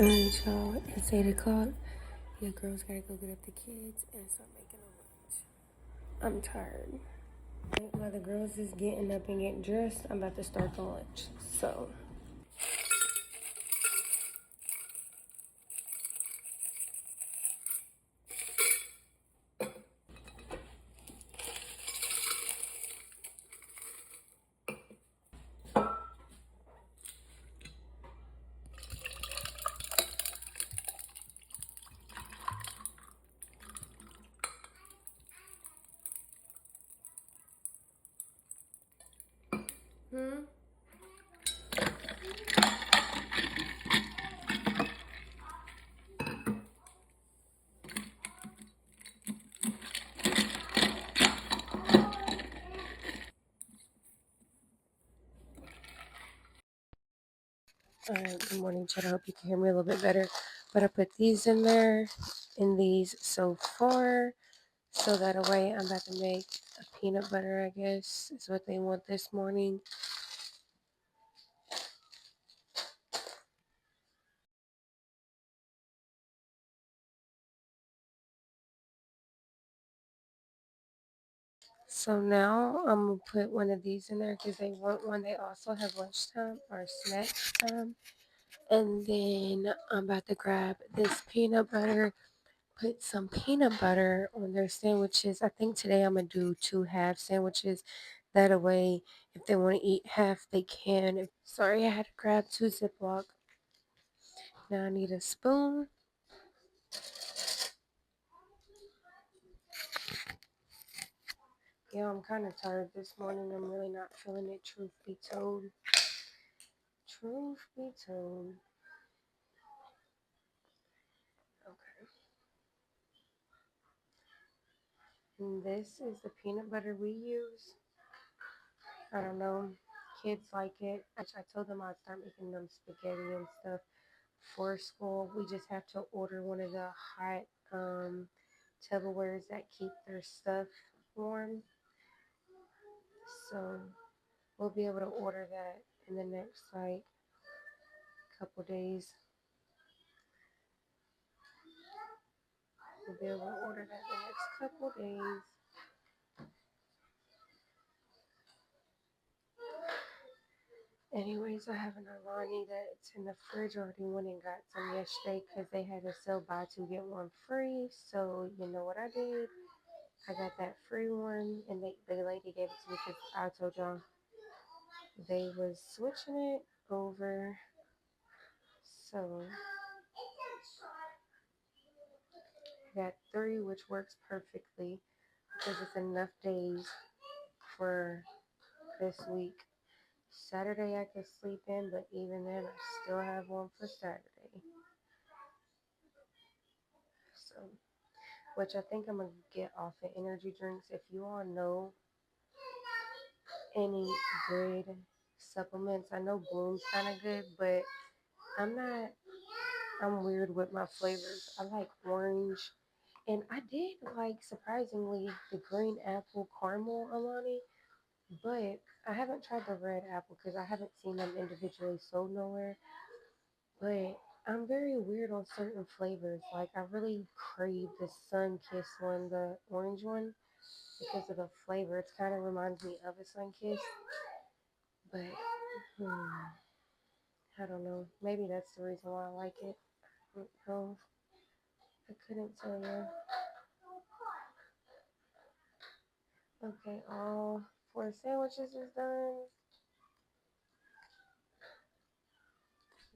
Alright, y'all, it's 8 o'clock. Your girls gotta go get up the kids and start making a lunch. I'm tired. While the girls is getting up and getting dressed, I'm about to start the lunch. So, alright, good morning, Chad. I hope you can hear me a little bit better. But I put these in there, and these so far. So that way, I'm about to make a peanut butter, I guess, is what they want this morning. So now I'm gonna put one of these in there because they want one. They also have lunchtime or snack time. And then I'm about to grab this peanut butter, put some peanut butter on their sandwiches. I think today I'm going to do 2 half sandwiches. That way, if they want to eat half, they can. Sorry, I had to grab 2 Ziploc. Now I need a spoon. Yeah, I'm kind of tired this morning. I'm really not feeling it, truth be told. Truth be told. Okay. And this is the peanut butter we use. I don't know. Kids like it. I told them I'd start making them spaghetti and stuff for school. We just have to order one of the hot Tupperwares that keep their stuff warm. So we'll be able to order that in the next couple days. We'll be able to order that the next couple days. Anyways, I have an Alani that's in the fridge. I already went and got some yesterday because they had a sale buy 2 get 1 free. So you know what I did? I got that free one, and the lady gave it to me because I told y'all they was switching it over. So I got 3, which works perfectly because it's enough days for this week. Saturday I could sleep in, but even then I still have one for Saturday. So, which I think I'm gonna get off of energy drinks. If you all know any good supplements, I know Bloom's kind of good, but I'm not. I'm weird with my flavors. I like orange, and I did like surprisingly the green apple caramel Alani, but I haven't tried the red apple because I haven't seen them individually sold nowhere. But I'm very weird on certain flavors. Like I really crave the sun kiss one, the orange one, because of the flavor. It kind of reminds me of a sun kiss, but I don't know. Maybe that's the reason why I like it. No, I couldn't tell you. Okay, all 4 sandwiches is done.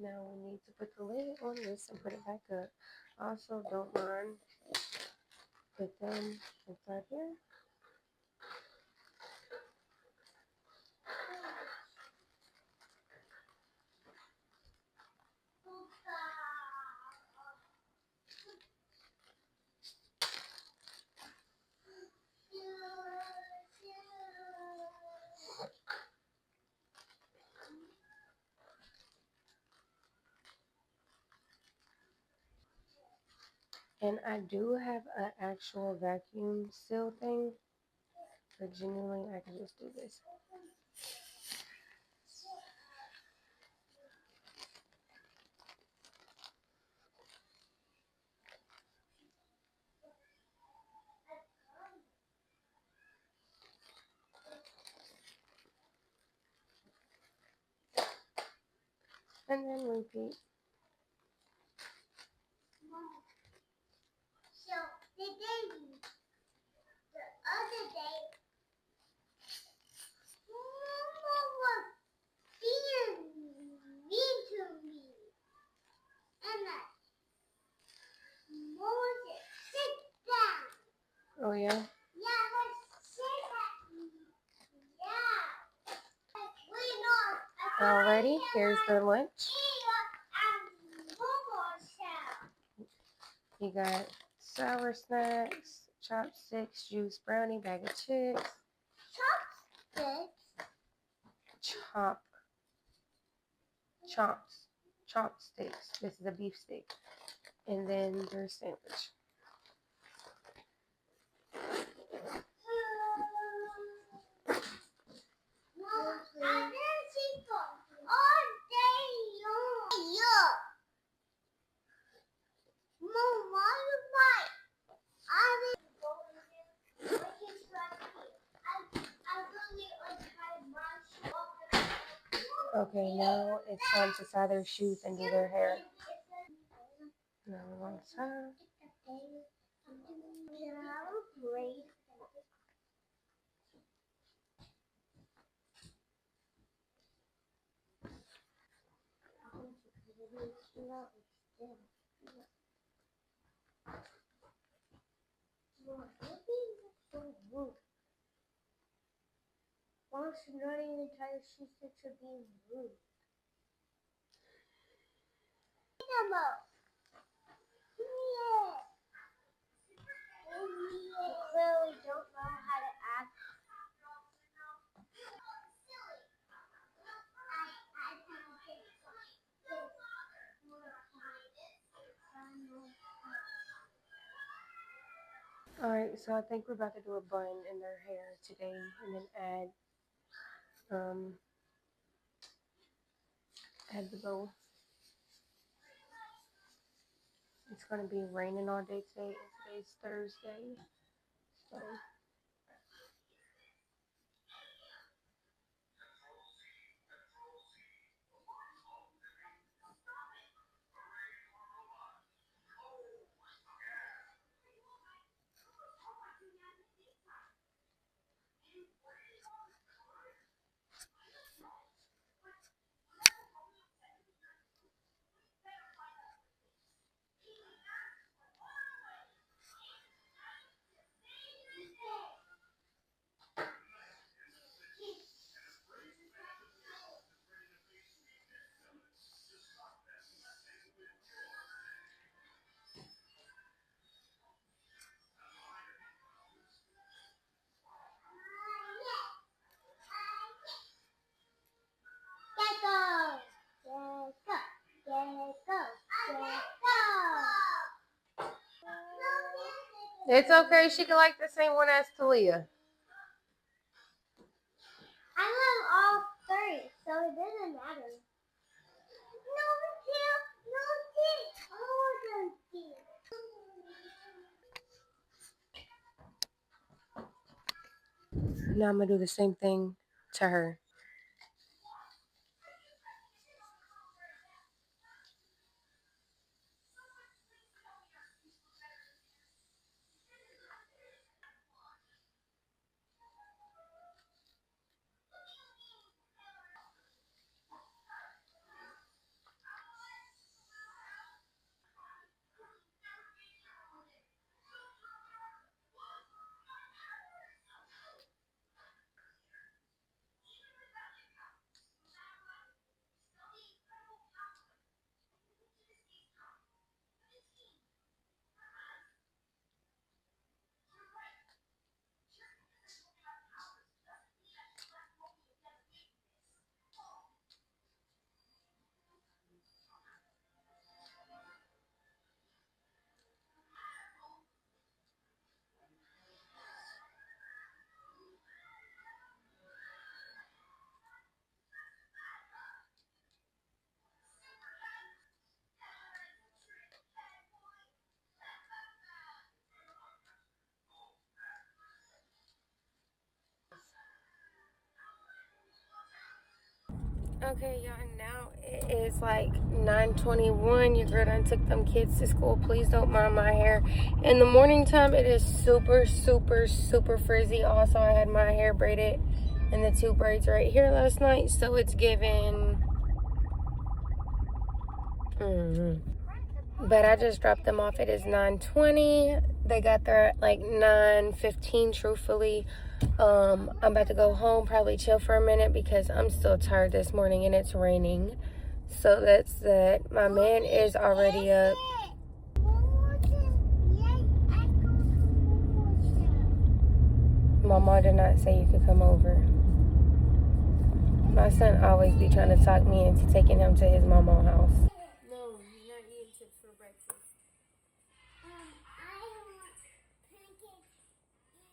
Now we need to put the lid on this and put it back up. Also, don't mind, put them inside here. And I do have an actual vacuum seal thing, but genuinely I can just do this. and then repeat. So the other day, Mama was being mean to me, and Mama said, "Sit down." Oh yeah. Yeah, let's sit down. Yeah. Alrighty, here's the lunch. You got sour snacks, chopsticks, juice brownie, bag of chips. Chopsticks? Chopsticks. This is a beef stick. And then their sandwich. Okay, now it's time to tie their shoes and do their hair. Now one side. Why should not even tie the shoes to be rude? Yeah. You clearly don't know how to act. Alright, so I think we're about to do a bun in their hair today and then add the bow. It's gonna be raining all day today, and today's Thursday. So it's okay. She can like the same one as Talia. I love all three, so it doesn't matter. No, Now I'm gonna do the same thing to her. Okay, y'all, now It's like 9:21. Your girl done took them kids to school. Please don't mind my hair. In the morning time, it is super, super, super frizzy. Also, I had my hair braided in the 2 braids right here last night. So it's giving... But I just dropped them off. It is 9:20. They got there at like 9:15, truthfully. I'm about to go home, probably chill for a minute because I'm still tired this morning and it's raining. So that's that. My man is already up. Mama did not say you could come over. My son always be trying to talk me into taking him to his mama's house. No, he's not eating chips for breakfast. I want pancakes and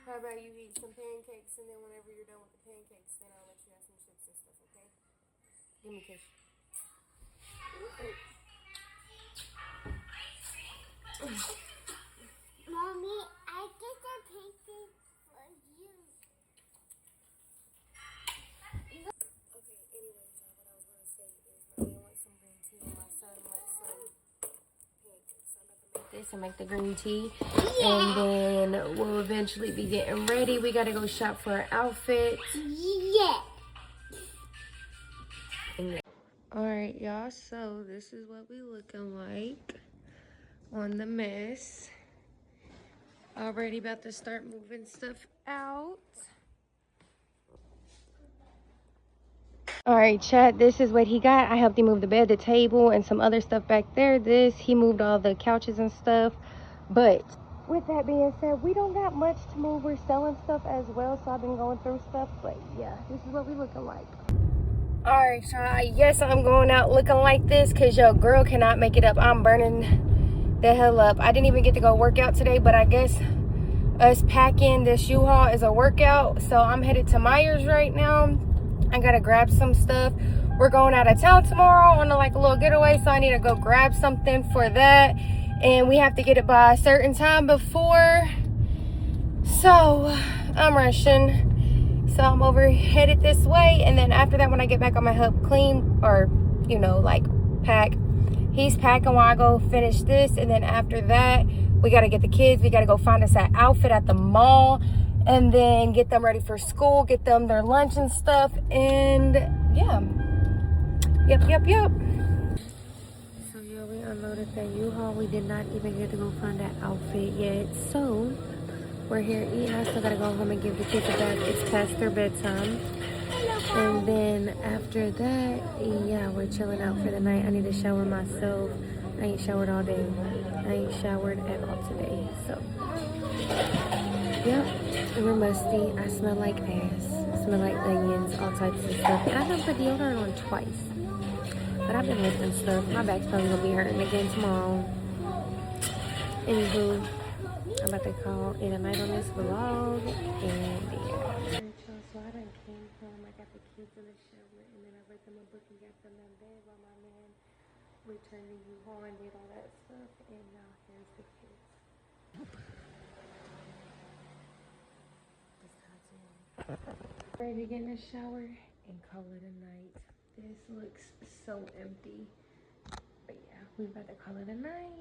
How about you eat some pancakes and then whenever you're done with the pancakes, then I'll let you have some chips and stuff, okay? Give me a kiss. Mommy, I get the pancakes for you. Okay, anyways, y'all, what I was going to say is my man wants some green tea and my son wants some pancakes. So I'm about to make this and make the green tea. And then we'll eventually be getting ready. We got to go shop for our outfits. Yeah. Alright, y'all, so this is what we looking like on the mess. Already about to start moving stuff out. Alright, chat, this is what he got. I helped him move the bed, the table, and some other stuff back there. He moved all the couches and stuff. But with that being said, we don't got much to move. We're selling stuff as well, so I've been going through stuff. But yeah, this is what we looking like. Alright, y'all, yes, I'm going out looking like this because your girl cannot make it up. I'm burning the hell up. I didn't even get to go work out today, but I guess us packing this U-Haul is a workout. So I'm headed to Myers right now. I gotta grab some stuff. We're going out of town tomorrow on a little getaway, so I need to go grab something for that. And we have to get it by a certain time before. So I'm rushing. So I'm headed this way, and then after that, when I get back, I'm gonna help clean or, pack. He's packing while I go finish this, and then after that, we gotta get the kids. We gotta go find us an outfit at the mall, and then get them ready for school, get them their lunch and stuff, and yeah. Yep. So yeah, we unloaded that U-Haul. We did not even get to go find that outfit yet, so we're here eating. I still gotta go home and give the kids a bath. It's past their bedtime. And then after that, yeah, we're chilling out for the night. I need to shower myself. I ain't showered all day. I ain't showered at all today. So, yep, we're musty. I smell like ass. I smell like onions, all types of stuff. And I done put deodorant on twice. But I've been lifting stuff. My back's probably gonna be hurting again tomorrow. Anywho, I'm about to call it a night on this vlog, and yeah. So I done came home, I got the kids in the shower, and then I read them a book and got them in bed while my man returned the U-Haul and did all that stuff, and now here's the kids. Ready to get in the shower and call it a night. This looks so empty, but yeah, we about to call it a night.